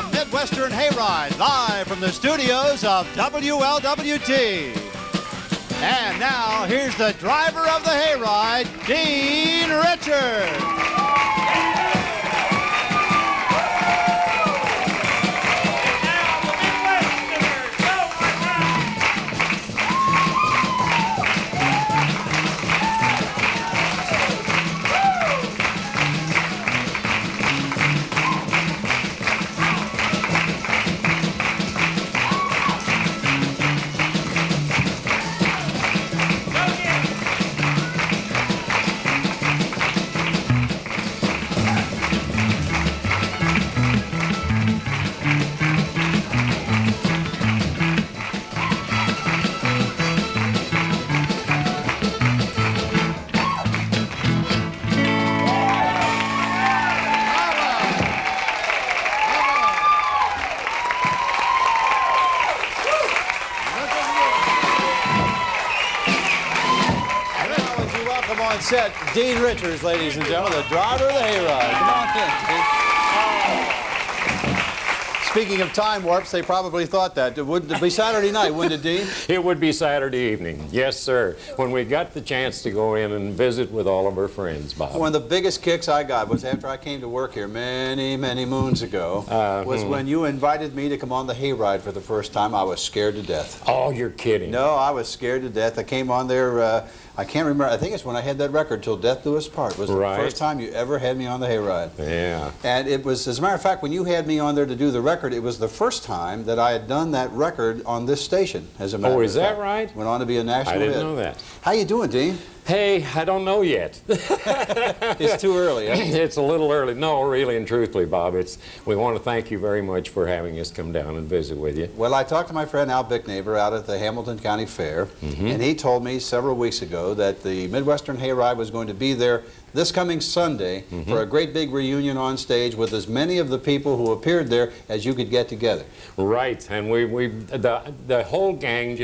the Midwestern Hayride, live from the studios of WLWT. And now, here's the driver of the hayride, Dean Richards. On set, Dean Richards, ladies and gentlemen, the driver of the hayride. Come on in, Dean. Speaking of time warps, they probably thought that. It would be Saturday night, wouldn't it, Dean? It would be Saturday evening, yes, sir, when we got the chance to go in and visit with all of our friends, Bob. One of the biggest kicks I got was after I came to work here many, many moons ago, was when you invited me to come on the hayride for the first time. I was scared to death. Oh, you're kidding. No, I was scared to death. I came on there, I can't remember, I think it's when I had that record, Till Death Do Us Part. It was the first time you ever had me on the hayride. Yeah. And it was, as a matter of fact, when you had me on there to do the record, it was the first time that I had done that record on this station, as a matter of fact. Oh, is that right? Went on to be a national hit. I didn't know that. How you doing, Dean? Hey, I don't know yet. It's too early, huh? It's a little early. No, really and truthfully, Bob, we want to thank you very much for having us come down and visit with you. Well, I talked to my friend Al Bickneighbor out at the Hamilton County Fair, and he told me several weeks ago that the Midwestern Hayride was going to be there this coming Sunday for a great big reunion on stage with as many of the people who appeared there as you could get together. Right, and the whole gang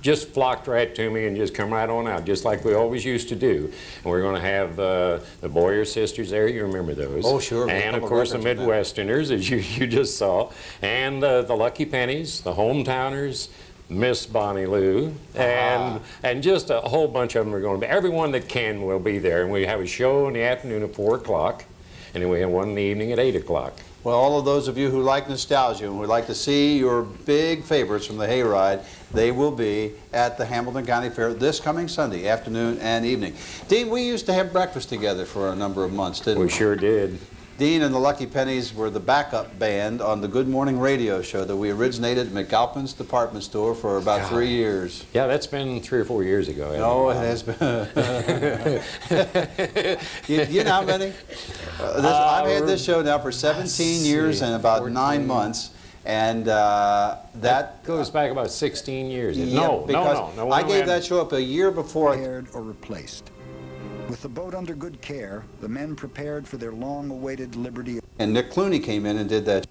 just flocked right to me and just come right on out, just like we always used to do. And we're going to have the Boyer sisters there. You remember those? Oh, sure. And, of course, the Midwesterners, as you just saw. And the Lucky Pennies, the Hometowners, Miss Bonnie Lou, and just a whole bunch of them are going to be. Everyone that can will be there. And we have a show in the afternoon at 4 o'clock, and then we have one in the evening at 8 o'clock. Well, all of those of you who like nostalgia and would like to see your big favorites from the hayride, they will be at the Hamilton County Fair this coming Sunday, afternoon and evening. Dean, we used to have breakfast together for a number of months, didn't we? We sure did. Dean and the Lucky Pennies were the backup band on the Good Morning Radio show that we originated at McAlpin's department store for about 3 years. Yeah, that's been 3 or 4 years ago. No, it has been. you know how many? I've had this show now for 17 years and about 14. 9 months. And that goes back about 16 years. Yeah, no. I gave that show up a year before. Repaired or replaced. With the boat under good care, the men prepared for their long-awaited liberty. And Nick Clooney came in and did that.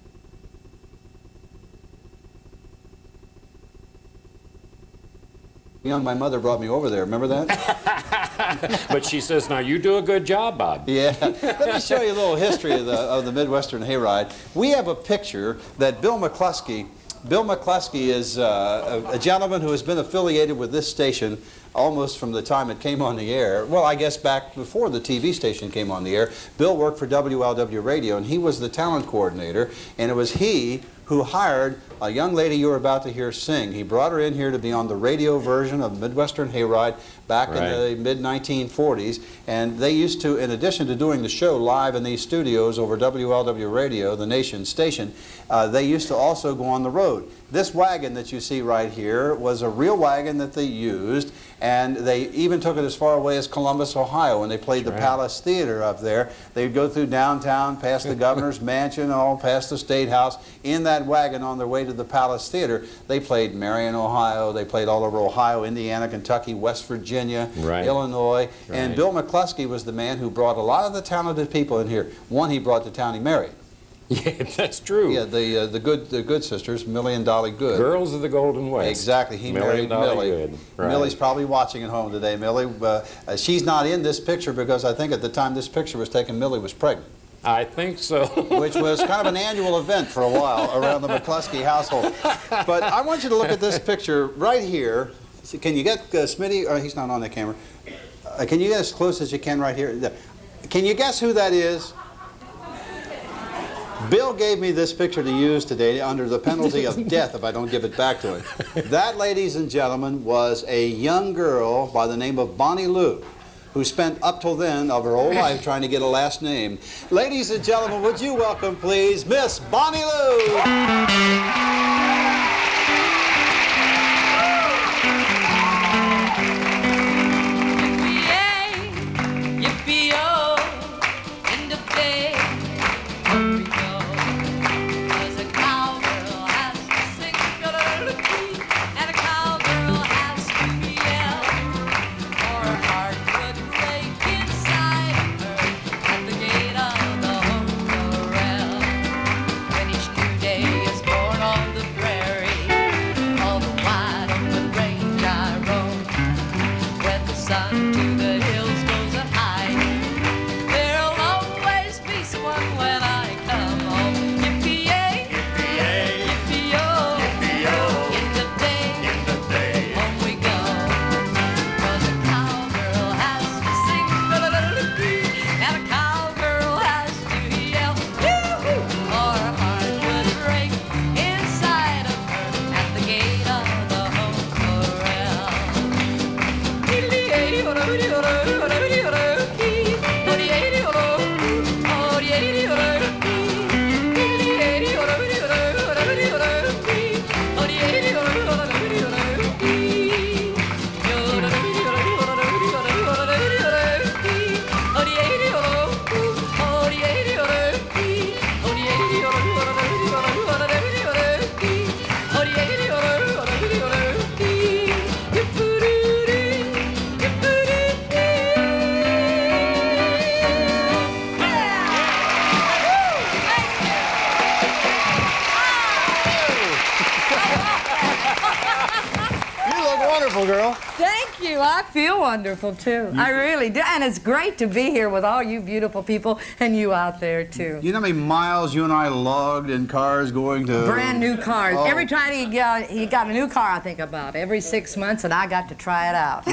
Young, my mother brought me over there. Remember that? But she says, now you do a good job, Bob. Yeah. Let me show you a little history of the Midwestern Hayride. We have a picture that Bill McCluskey is a gentleman who has been affiliated with this station almost from the time it came on the air. Well, I guess back before the TV station came on the air. Bill worked for WLW Radio, and he was the talent coordinator, and it was he who hired a young lady you were about to hear sing. He brought her in here to be on the radio version of Midwestern Hayride back in the mid-1940s, and they used to, in addition to doing the show live in these studios over WLW Radio, the nation's station, they used to also go on the road. This wagon that you see right here was a real wagon that they used, and they even took it as far away as Columbus, Ohio, when they played the Palace Theater up there. They'd go through downtown, past the governor's mansion, all past the State House, in that wagon on their way to the Palace Theater. They played Marion, Ohio. They played all over Ohio, Indiana, Kentucky, West Virginia, Illinois. And Bill McCluskey was the man who brought a lot of the talented people in here. One he brought to town, he married. Yeah, that's true. Yeah, the good sisters, Millie and Dolly Good. Girls of the Golden West. Exactly. He married Millie. Good. Right. Millie's probably watching at home today. Millie, she's not in this picture because I think at the time this picture was taken, Millie was pregnant. I think so. Which was kind of an annual event for a while around the McCluskey household. But I want you to look at this picture right here. Can you get Smitty? Oh, he's not on the camera. Can you get as close as you can right here? Can you guess who that is? Bill gave me this picture to use today under the penalty of death if I don't give it back to him. That, ladies and gentlemen, was a young girl by the name of Bonnie Lou, who spent up till then of her whole life trying to get a last name. Ladies and gentlemen, would you welcome, please, Miss Bonnie Lou? Girl. Thank you. I feel wonderful too. I really do. And it's great to be here with all you beautiful people and you out there too. You know how many miles you and I logged in cars going to... Brand new cars. Oh. Every time he got a new car, I think about every 6 months, and I got to try it out.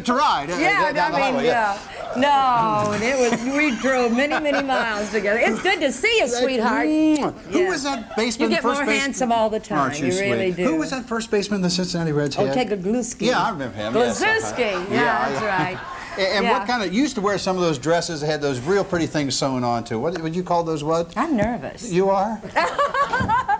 to ride. Yeah, down the highway, yeah. No, and it was, we drove many, many miles together. It's good to see you, sweetheart. Who was that baseman? You get more handsome all the time. Aren't you really sweet? do. Who was that first baseman the Cincinnati Reds had? Oh, Gluski. Yeah, I remember him. Gluski. Yes, Yeah, that's right. And Yeah. what kind of, you used to wear some of those dresses that had those real pretty things sewn onto. What would you call those, what? I'm nervous. You are?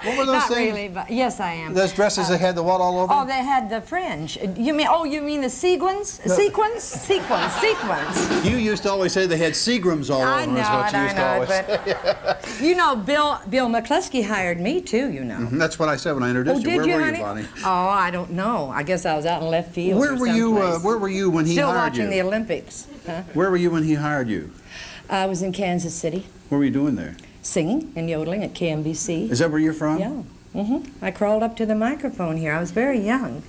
What were those Not things? really, but yes, I am. Those dresses that had the what all over? Oh, they had the fringe. You mean the sequins? No. Sequins. You used to always say they had Seagrams all over. I know it, but you know, Bill McCluskey hired me too, you know. That's what I said when I introduced you. Did Where you, were honey? you, Bonnie? Oh, I don't know. I guess I was out in left field. Where were you? Where were you when he Still hired you? watching the Olympics. Huh? Where were you when he hired you? I was in Kansas City. What were you doing there? Singing and yodeling at KMBC. Is that where you're from? Yeah. I crawled up to the microphone here. I was very young.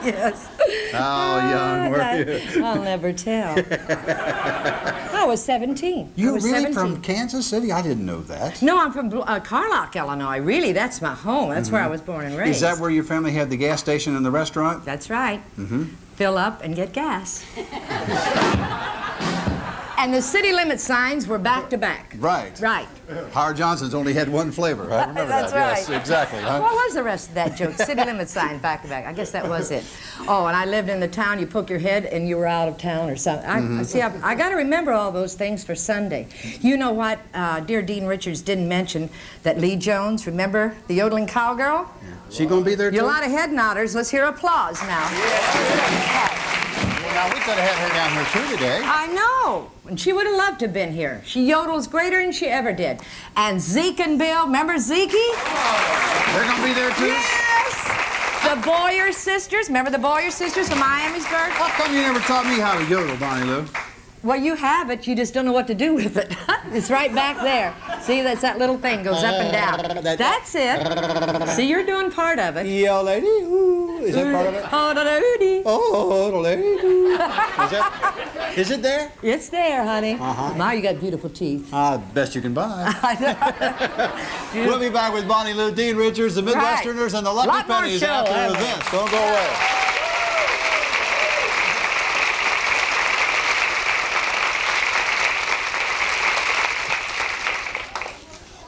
Yes. How young were you? I'll never tell. I was 17. You're I was really 17. from Kansas City? I didn't know that. No, I'm from Carlock, Illinois. Really, that's my home. That's where I was born and raised. Is that where your family had the gas station and the restaurant? That's right. Fill up and get gas. And the city limit signs were back to back. Right. Right. Howard Johnson's only had one flavor. I remember That's that. right. Yes, exactly. Huh? What was the rest of that joke? City limit sign back to back. I guess that was it. Oh, and I lived in the town. You poke your head and you were out of town or something. I got to remember all those things for Sunday. You know what? Dear Dean Richards didn't mention that Lee Jones, remember the yodeling cowgirl? She gonna be there too? You're a lot of head nodders. Let's hear applause now. Well, now we could have had her down here too today. I know. And she would have loved to have been here. She yodels greater than she ever did. And Zeke and Bill, remember Zeke? They're gonna be there too? Yes! The Boyer sisters, remember the Boyer sisters from Miamisburg? How come you never taught me how to yodel, Bonnie Lou? Well, you have it, you just don't know what to do with it. It's right back there. See, that's that little thing goes up and down. That's it. See, you're doing part of it. Yeah, lady. Ooh. Is that part of it? Oh, is it there? It's there, honey. Now you got beautiful teeth. Best you can buy. We'll be back with Bonnie Lou, Dean Richards, the Midwesterners, and the Lucky Lot more Pennies show, after this. Don't go away.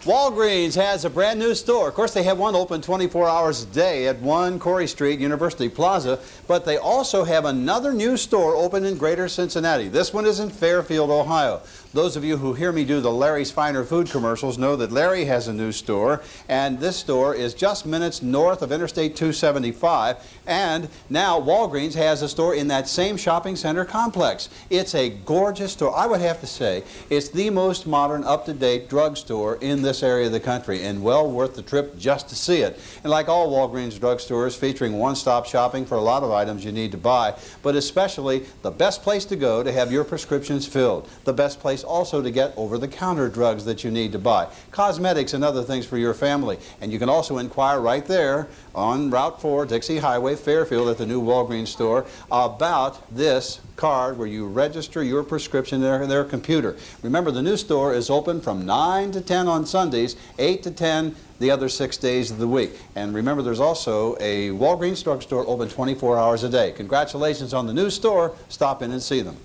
Walgreens has a brand new store. Of course, they have one open 24 hours a day at 1 Corey Street, University Plaza, but they also have another new store open in Greater Cincinnati. This one is in Fairfield, Ohio. Those of you who hear me do the Larry's Finer Food commercials know that Larry has a new store, and this store is just minutes north of Interstate 275, and now Walgreens has a store in that same shopping center complex. It's a gorgeous store. I would have to say it's the most modern, up-to-date drugstore in this area of the country, and well worth the trip just to see it. And like all Walgreens drugstores, featuring one-stop shopping for a lot of items you need to buy, but especially the best place to go to have your prescriptions filled, the best place also to get over-the-counter drugs that you need to buy, cosmetics and other things for your family. And you can also inquire right there on Route 4, Dixie Highway, Fairfield, at the new Walgreens store about this card where you register your prescription in their computer. Remember, the new store is open from 9 to 10 on Sundays, 8 to 10 the other 6 days of the week. And remember, there's also a Walgreens drugstore open 24 hours a day. Congratulations on the new store. Stop in and see them.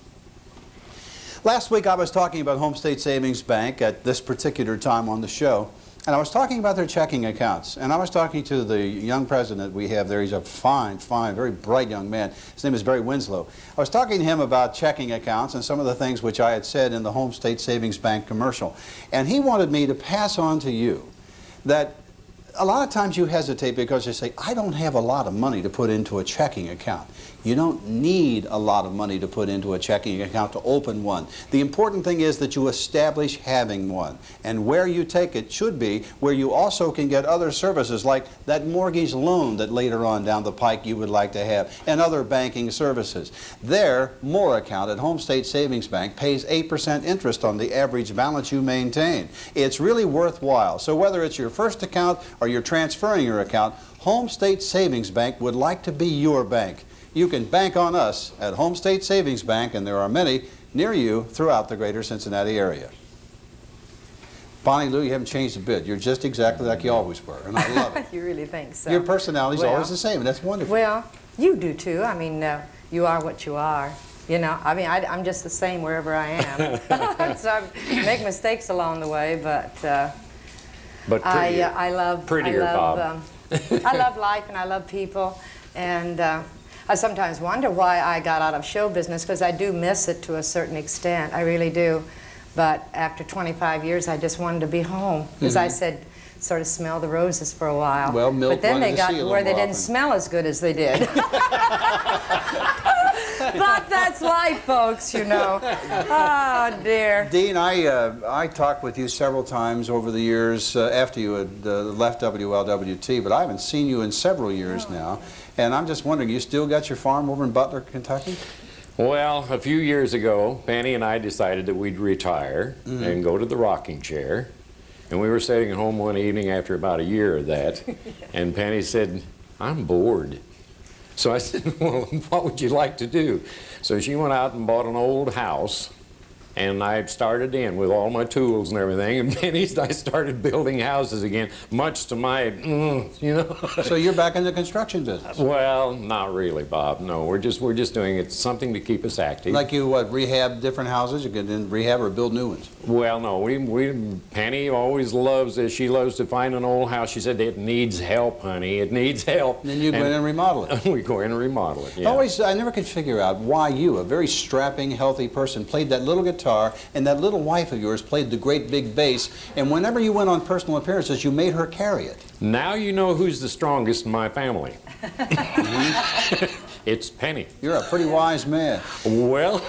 Last week I was talking about Home State Savings Bank at this particular time on the show, and I was talking about their checking accounts. And I was talking to the young president we have there. He's a fine, very bright young man. His name is Barry Winslow. I was talking to him about checking accounts and some of the things which I had said in the Home State Savings Bank commercial. And he wanted me to pass on to you that a lot of times you hesitate because you say, I don't have a lot of money to put into a checking account. You don't need a lot of money to put into a checking account to open one. The important thing is that you establish having one. And where you take it should be where you also can get other services like that mortgage loan that later on down the pike you would like to have, and other banking services. Their More account at Home State Savings Bank pays 8% interest on the average balance you maintain. It's really worthwhile. So whether it's your first account or you're transferring your account, Home State Savings Bank would like to be your bank. You can bank on us at Home State Savings Bank, and there are many near you throughout the greater Cincinnati area. Bonnie Lou, you haven't changed a bit. You're just exactly like you always were, and I love it. You really think so? Your personality is always the same, and that's wonderful. Well, you do too. I mean, you are what you are. You know, I mean, I'm just the same wherever I am. So I make mistakes along the way, but prettier. I love Bob. I love life and I love people, and I sometimes wonder why I got out of show business, because I do miss it to a certain extent. I really do. But after 25 years, I just wanted to be home. As I said, sort of smell the roses for a while. Well, Milt but then wanted they to got see you to a where little they more didn't often. smell as good as they did. But that's life, folks, you know. Oh, dear. Dean, I talked with you several times over the years after you had left WLWT, but I haven't seen you in several years now. And I'm just wondering, you still got your farm over in Butler, Kentucky? Well, a few years ago, Penny and I decided that we'd retire and go to the rocking chair. And we were sitting at home one evening after about a year of that, and Penny said, I'm bored. So I said, well, what would you like to do? So she went out and bought an old house, and I started in with all my tools and everything, and Penny and I started building houses again, much to my, you know. So you're back in the construction business? Well, not really, Bob. No, we're just doing it, something to keep us active. Like you, what, rehab different houses? You can rehab or build new ones? Well, no, Penny always loves this. She loves to find an old house. She said, it needs help, honey. It needs help. And then you go in and remodel it. We go in and remodel it, yeah. I never could figure out why you, a very strapping, healthy person, played that little guitar, and that little wife of yours played the great big bass, and whenever you went on personal appearances, you made her carry it. Now you know who's the strongest in my family. It's Penny. You're a pretty wise man. Well,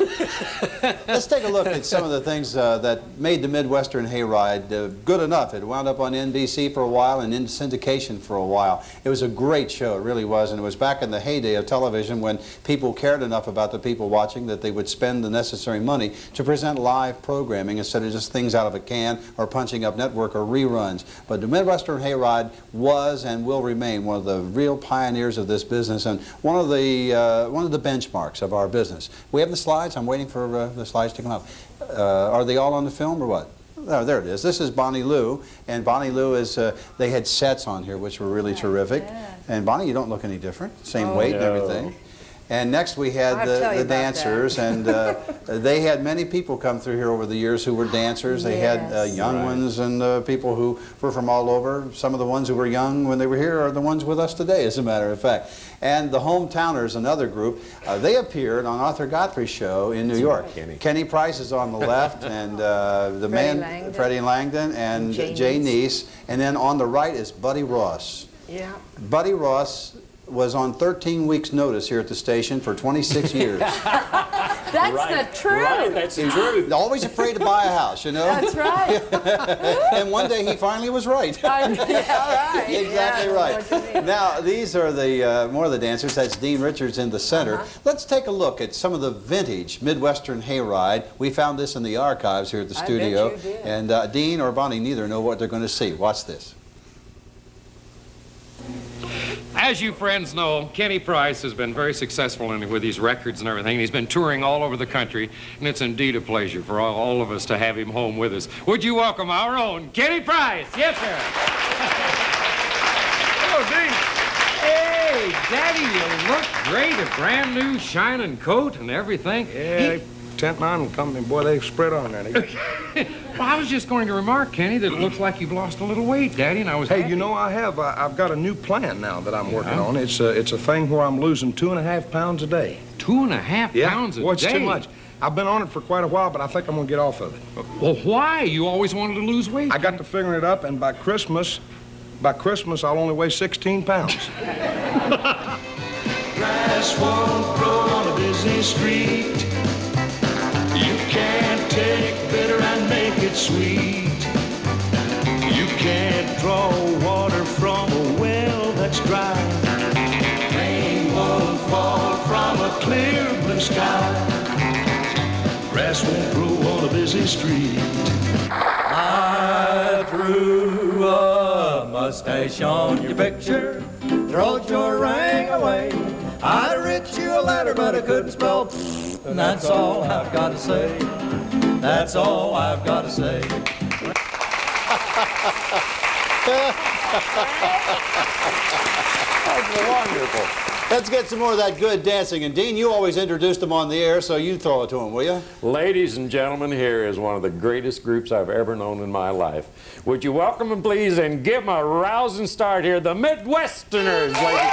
Let's take a look at some of the things that made the Midwestern Hayride good enough. It wound up on NBC for a while and in syndication for a while. It was a great show, it really was, and it was back in the heyday of television when people cared enough about the people watching that they would spend the necessary money to present live programming instead of just things out of a can or punching up network or reruns. But the Midwestern Hayride was and will remain one of the real pioneers of this business and one of the benchmarks of our business. We have the slides. I'm waiting for the slides to come up. Are they all on the film or what? Oh, there it is. This is Bonnie Lou, and Bonnie Lou is, they had sets on here which were really terrific. And Bonnie, you don't look any different. Same weight and everything. And next we had the dancers, and they had many people come through here over the years who were dancers. They had young ones and people who were from all over. Some of the ones who were young when they were here are the ones with us today, as a matter of fact. And the Hometowners, another group, they appeared on Arthur Godfrey's show in New York. Kenny Price is on the left, and Freddie Langdon, and Jay Neese. And then on the right is Buddy Ross. Yeah. Buddy Ross was on 13 weeks notice here at the station for 26 years. That's the truth. Right, that's the truth. Always afraid to buy a house, you know? That's right. And one day he finally was right. Right. Exactly right. Now, these are the more of the dancers. That's Dean Richards in the center. Let's take a look at some of the vintage Midwestern Hayride. We found this in the archives here at the studio. Bet you did. And Dean or Bonnie, neither know what they're going to see. Watch this. As you friends know, Kenny Price has been very successful with his records and everything. He's been touring all over the country, and it's indeed a pleasure for all of us to have him home with us. Would you welcome our own Kenny Price? Yes, sir. Hello, Dean. Hey, Daddy, you look great. A brand new shining coat and everything. Yeah, Tent Mountain Company, boy, they spread on that. Well, I was just going to remark, Kenny, that it looks like you've lost a little weight, Daddy, and I was Hey, happy. you know, I've got a new plan now that I'm working on. It's a thing where I'm losing 2.5 pounds a day. 2.5 pounds a day? Boy, it's too much. I've been on it for quite a while, but I think I'm going to get off of it. Well, why? You always wanted to lose weight. I got to figuring it up, and by Christmas, I'll only weigh 16 pounds. Grass won't grow on a busy street. You can't take bitter and make it sweet. You can't draw water from a well that's dry. Rain won't fall from a clear blue sky. Grass won't grow on a busy street. I drew a mustache on your picture, throwed your ring away. I writ you a letter, but I couldn't spell, and that's all I've got to say. That's all I've got to say. That's wonderful. Let's get some more of that good dancing. And Dean, you always introduced them on the air, so you throw it to them, will you? Ladies and gentlemen, here is one of the greatest groups I've ever known in my life. Would you welcome them, please, and give them a rousing start here, the Midwesterners, ladies.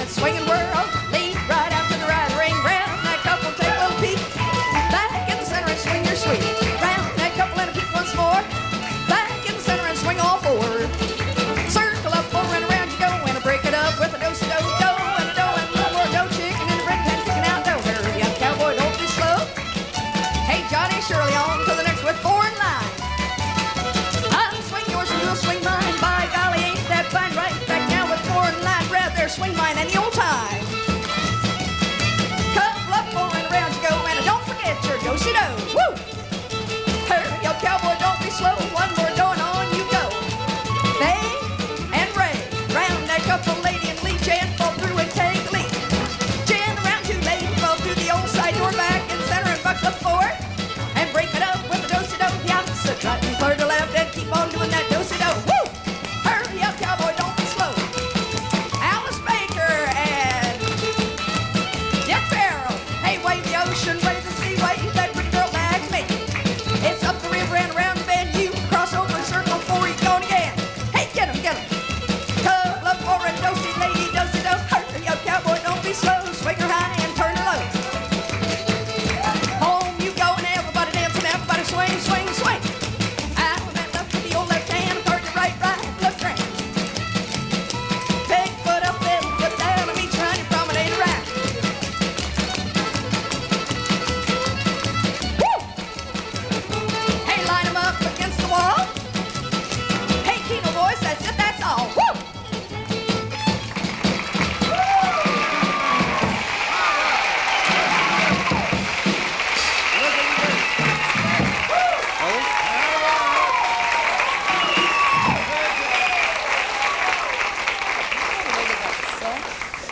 Swinging world, lead right after the right ring round. That couple take a little peek.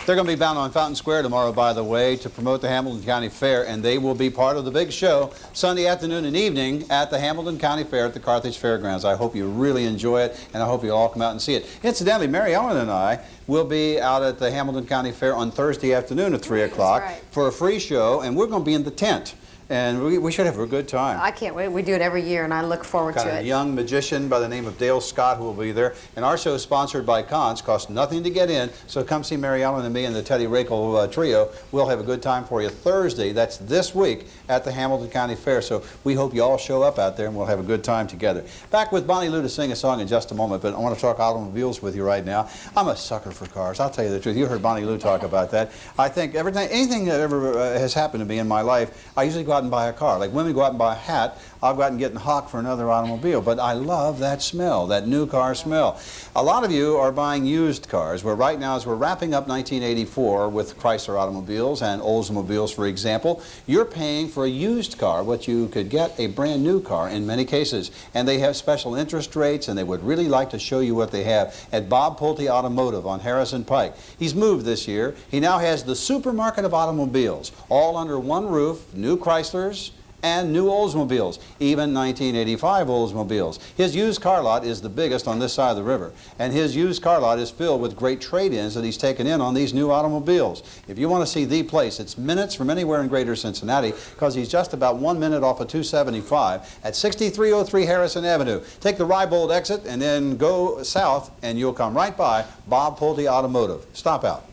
They're going to be bound on Fountain Square tomorrow, by the way, to promote the Hamilton County Fair, and they will be part of the big show Sunday afternoon and evening at the Hamilton County Fair at the Carthage Fairgrounds. I hope you really enjoy it, and I hope you'll all come out and see it. Incidentally, Mary Ellen and I will be out at the Hamilton County Fair on Thursday afternoon at 3 o'clock for a free show, and we're going to be in the tent. And we should have a good time. I can't wait. We do it every year, and I look forward to it. Got a young magician by the name of Dale Scott who will be there. And our show is sponsored by Cons. Costs nothing to get in. So come see Mary Ellen and me and the Teddy Rakel trio. We'll have a good time for you Thursday. That's this week at the Hamilton County Fair. So we hope you all show up out there and we'll have a good time together. Back with Bonnie Lou to sing a song in just a moment, but I want to talk automobiles with you right now. I'm a sucker for cars. I'll tell you the truth. You heard Bonnie Lou talk about that. I think anything that ever has happened to me in my life, I usually go out and buy a car. Like women go out and buy a hat, I'll go out and get in hock for another automobile. But I love that smell, that new car smell. A lot of you are buying used cars. Where right now, as we're wrapping up 1984 with Chrysler automobiles and Oldsmobiles, for example, you're paying for a used car what you could get a brand new car in many cases. And they have special interest rates, and they would really like to show you what they have at Bob Pulte Automotive on Harrison Pike. He's moved this year. He now has the supermarket of automobiles, all under one roof, new Chryslers and new Oldsmobiles, even 1985 Oldsmobiles. His used car lot is the biggest on this side of the river, and his used car lot is filled with great trade-ins that he's taken in on these new automobiles. If you want to see the place, it's minutes from anywhere in greater Cincinnati, because he's just about 1 minute off of 275 at 6303 Harrison Avenue. Take the Rybold exit and then go south, and you'll come right by Bob Pulte Automotive. Stop out.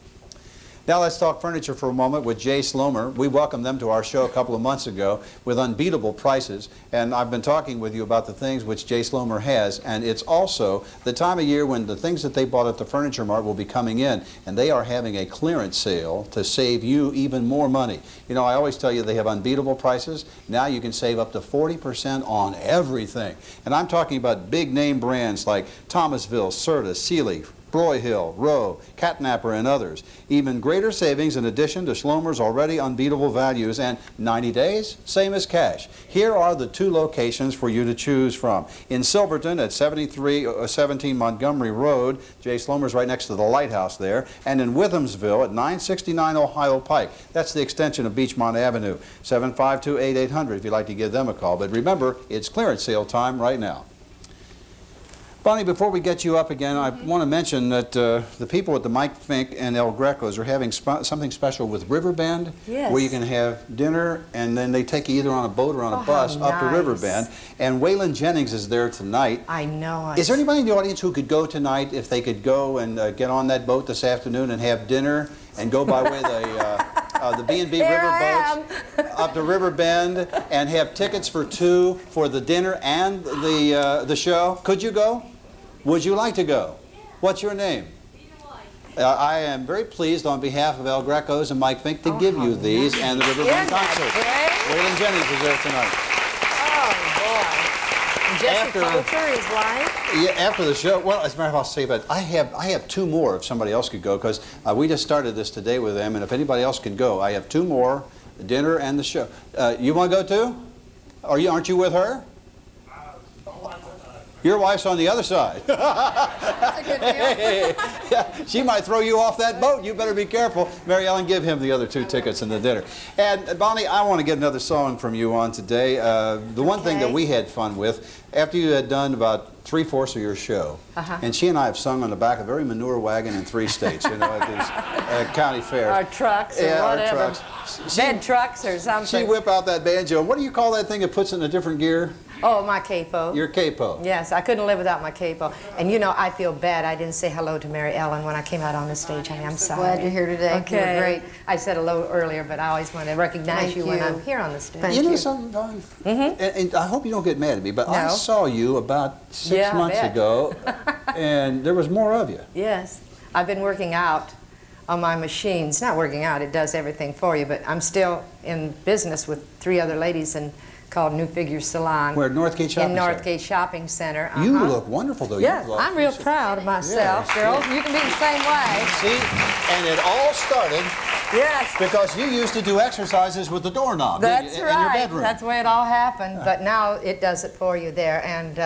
Now let's talk furniture for a moment with Jay Slomer. We welcomed them to our show a couple of months ago with unbeatable prices, and I've been talking with you about the things which Jay Slomer has, and it's also the time of year when the things that they bought at the Furniture Mart will be coming in, and they are having a clearance sale to save you even more money. You know, I always tell you they have unbeatable prices. Now you can save up to 40% on everything, and I'm talking about big name brands like Thomasville, Serta, Sealy, Broyhill, Rowe, Catnapper, and others. Even greater savings in addition to Schlomer's already unbeatable values, and 90 days, same as cash. Here are the two locations for you to choose from. In Silverton at 7317 Montgomery Road, Jay Schlomer's right next to the lighthouse there, and in Withamsville at 969 Ohio Pike. That's the extension of Beachmont Avenue. 752-8800 if you'd like to give them a call. But remember, it's clearance sale time right now. Bonnie, before we get you up again, I want to mention that the people at the Mike Fink and El Greco's are having something special with Riverbend, where you can have dinner, and then they take you either on a boat or on a bus up to Riverbend. And Waylon Jennings is there tonight. I know. Is there anybody in the audience who could go tonight if they could go and get on that boat this afternoon and have dinner and go by way of the B&B river boats up to Riverbend and have tickets for two for the dinner and the show? Could you go? Would you like to go? What's your name? I am very pleased on behalf of El Greco's and Mike Fink to give you these and the Riverbend concert. Waylon Jennings is there tonight. Oh, boy. Jesse Coulter is live? Yeah, after the show. Well, as a matter of fact, I'll say that I have two more if somebody else could go, because we just started this today with them, and if anybody else can go, I have two more, the dinner and the show. You want to go too? Aren't you with her? Your wife's on the other side. That's a good deal. Yeah, she might throw you off that boat. You better be careful. Mary Ellen, give him the other two tickets and the dinner. And Bonnie, I want to get another song from you on today. The one thing that we had fun with, after you had done about 3/4 of your show, and she and I have sung on the back of every manure wagon in 3 states, you know, at these county fairs. Our trucks or whatever. Our trucks. Bed trucks or something. She whip out that banjo. What do you call that thing that puts it in a different gear? Oh, my capo. Your capo. Yes, I couldn't live without my capo. And you know, I feel bad. I didn't say hello to Mary Ellen when I came out on the stage, honey. I'm sorry. Glad you're here today. Okay. You're great. I said hello earlier, but I always want to recognize you when I'm here on the stage. Thank You know you. something, Don? And I hope you don't get mad at me, but I No. saw you about 6 months ago, and there was more of you. Yes. I've been working out on my machines. Not working out, it does everything for you, but I'm still in business with 3 other ladies called New Figure Salon. Where, Northgate Shopping In Center? Northgate Shopping Center. You look wonderful, though. Yeah, You look, I'm real proud of myself, Yes, girls. You can be the same way. See, and it all started Yes. because you used to do exercises with the doorknob That's in right. your bedroom. That's the way it all happened. But now it does it for you there, and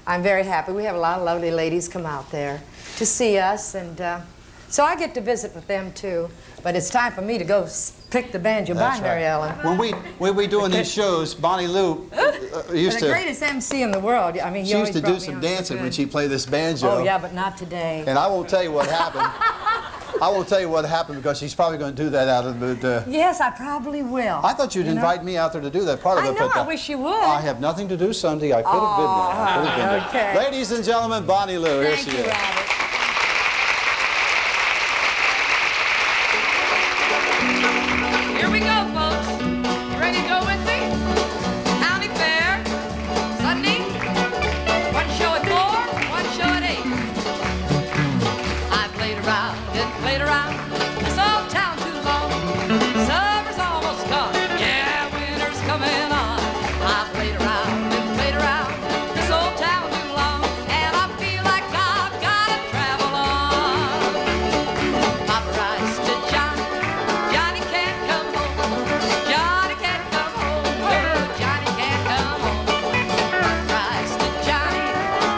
I'm very happy. We have a lot of lovely ladies come out there to see us, and So I get to visit with them too, but it's time for me to go pick the banjo by Mary Ellen. When we doing these shows, Bonnie Lou used the to... greatest MC in the world. I mean, She used to do some dancing when she played this banjo. Oh yeah, but not today. And I won't tell you what happened. I won't tell you what happened because she's probably going to do that out of the... Yes, I probably will. I thought you'd invite me out there to do that part of it. I know, but, I wish you would. I have nothing to do Sunday. I could have been there. I could have been there. Okay. Ladies and gentlemen, Bonnie Lou. Here Thank she you, is. Robert. Here we go, folks. You ready to go with me? County Fair, Sunday. One show at 4, one show at 8. I played around and played around this old town too long. Summer's almost gone. Yeah, winter's coming on. I played around and played around this old town too long, and I feel like I've got to travel on. Papa writes to Johnny, Johnny can't come home. Johnny can't come home. Oh, Johnny can't come home. Papa writes to Johnny,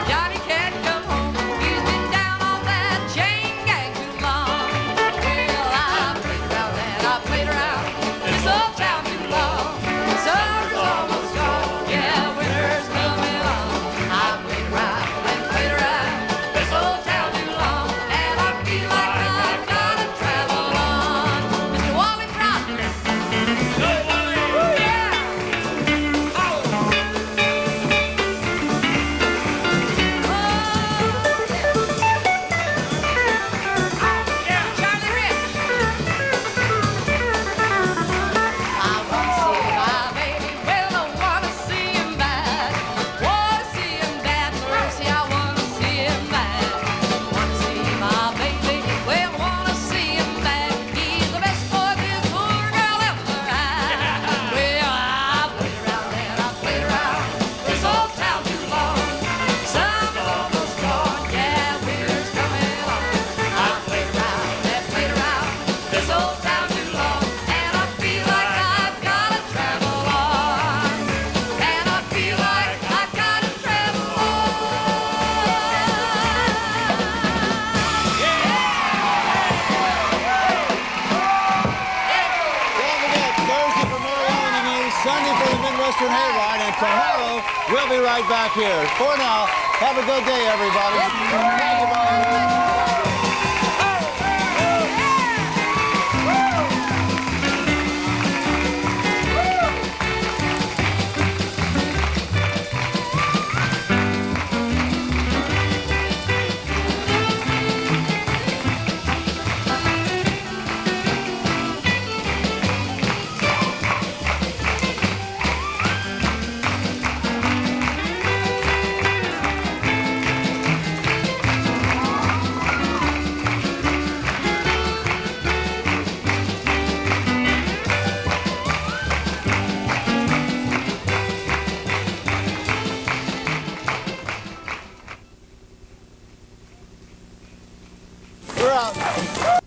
Johnny can't come home. He's been down on that chain gang too long. Well, I played around and I played around this old town too long. Summer's almost gone. Yeah, winter's coming on. I played around and played around this old town too long, and I feel like I've got to travel on. Mr. Wally Brown. Go, Wally. Yeah. Charlie Rich. I want to see my baby. Well, I want to see him bad. Want to see him bad. Mercy, I want to see him bad. Want to see my baby. Well, want to see him bad. He's the best boy this poor girl ever had. Well, I played around and I played around this old town too long. Summer's almost gone. Yeah, winter's coming on. I played around and played around this old town too long, and I feel like I've got to travel on. And I feel like I've got to travel on. Don't forget, Thursday for Mary Ellen and me, Sunday for the Midwestern Hayride, and tomorrow we'll be right back here. For now, have a good day, everybody. Thank you, Bonnie. We're out.